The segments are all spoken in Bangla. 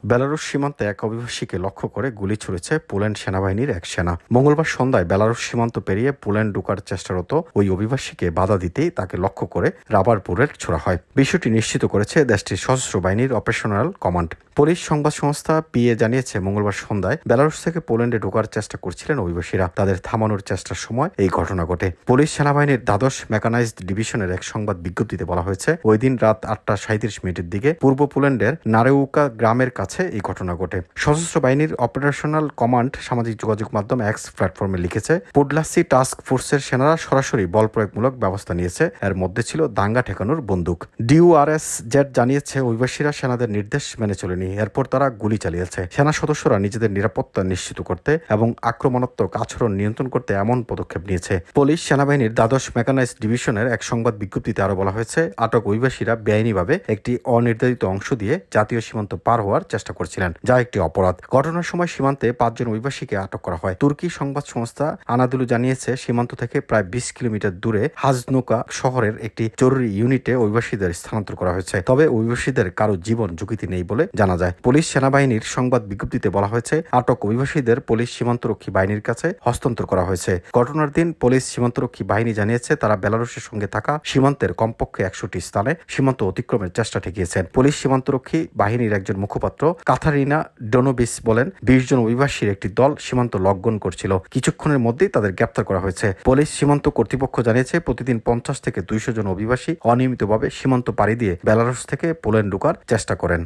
বেলারুশ সীমান্তে এক অভিবাসীকে লক্ষ্য করে গুলি ছুড়েছে পোল্যান্ড সেনাবাহিনীর এক সেনা। মঙ্গলবার সন্ধ্যায় বেলারুশ সীমান্ত পেরিয়ে পোল্যান্ড ঢোকার চেষ্টারত ওই অভিবাসীকে বাধা দিতেই তাকে লক্ষ্য করে রাবার বুলেট ছোড়া হয়। বিষয়টি নিশ্চিত করেছে দেশটির সশস্ত্র বাহিনীর অপারেশনাল কমান্ড। পুলিশ সংবাদ সংস্থা পিএ জানিয়েছে, মঙ্গলবার সন্ধ্যায় বেলারুশ থেকে পোল্যান্ডে ঢোকার চেষ্টা করছিলেন অভিবাসীরা। তাদের থামানোর চেষ্টার সময় এই ঘটনা ঘটে। পুলিশ সেনাবাহিনীর দ্বাদশ মেকানাইজড ডিভিশনের এক সংবাদ বিজ্ঞপ্তিতে বলা হয়েছে, ওই দিন রাত 8:37 দিকে পূর্ব পোল্যান্ডের নারেউকা গ্রামের কাছে এই ঘটনা ঘটে। সশস্ত্র বাহিনীর অপারেশনাল কমান্ড সামাজিক যোগাযোগ মাধ্যম এক্স প্ল্যাটফর্মে লিখেছে, পোডলাসি টাস্ক ফোর্সের সেনারা সরাসরি বল প্রয়োগমূলক ব্যবস্থা নিয়েছে। এর মধ্যে ছিল দাঙ্গা ঠেকানোর বন্দুক। ডিউআরএস জেড জানিয়েছে, অভিবাসীরা সেনাদের নির্দেশ মেনে চলেনি। এরপর তারা গুলি চালিয়েছে। সেনা সদস্যরা নিজেদের নিরাপত্তা নিশ্চিত করতে এবং আক্রমণাত্মক আচরণ নিয়ন্ত্রণ করতে এমন পদক্ষেপ নিয়েছে। পুলিশ সেনাবাহিনীর দ্বাদশ মেকানাইজড ডিভিশনের এক সংবাদ বিজ্ঞপ্তিতে আরো বলা হয়েছে, আটক অভিবাসীরা বেআইনিভাবে একটি অনির্ধারিত অংশ দিয়ে জাতীয় সীমান্ত পার হওয়ার চেষ্টা করছিলেন, যা একটি অপরাধ। ঘটনার সময় সীমান্তে 5 জন অভিবাসীকে আটক করা হয়। তুর্কি সংবাদ সংস্থা আনাদুলু জানিয়েছে, সীমান্ত থেকে প্রায় 20 কিলোমিটার দূরে হাজনুকা শহরের একটি জরুরি ইউনিটে অভিবাসীদের স্থানান্তর করা হয়েছে। তবে অভিবাসীদের কারো জীবন ঝুঁকিতে নেই বলে জানা যায়। পুলিশ সেনাবাহিনীর সংবাদ বিজ্ঞপ্তিতে বলা হয়েছে, আটক অভিবাসীদের পুলিশ সীমান্তরক্ষী বাহিনীর কাছে হস্তান্তর করা হয়েছে। ঘটনার দিন পুলিশ সীমান্তরক্ষী বাহিনী জানিয়েছে, তারা বেলারুশের সঙ্গে থাকা সীমান্তের কমপক্ষে 100টি স্থানে সীমান্ত অতিক্রমের চেষ্টা ঠেকিয়েছেন। পুলিশ সীমান্তরক্ষী বাহিনীর একজন মুখপাত্র কাথারিনা ডোনোবিস বলেন, 20 জন অভিবাসীর একটি দল সীমান্ত লঙ্ঘন করছিল। কিছুক্ষণের মধ্যেই তাদের গ্রেপ্তার করা হয়েছে। পুলিশ সীমান্ত কর্তৃপক্ষ জানিয়েছে, প্রতিদিন 50 থেকে 200 জন অভিবাসী অনিয়মিতভাবে সীমান্ত পাড়ি দিয়ে বেলারুশ থেকে পোল্যান্ড ঢোকার চেষ্টা করেন।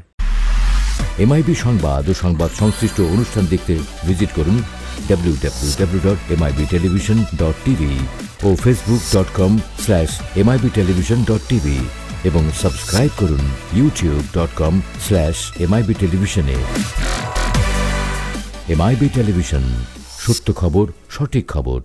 এমআইবি সংবাদ ও সংবাদ সংশ্লিষ্ট অনুষ্ঠান দেখতে ভিজিট করুন www.mibtelevision.tv ও facebook.com/mibtelevision.tv এবং সাবস্ক্রাইব করুন youtube.com/mibtelevision এ। এমআইবি টেলিভিশন, সত্য খবর, সঠিক খবর।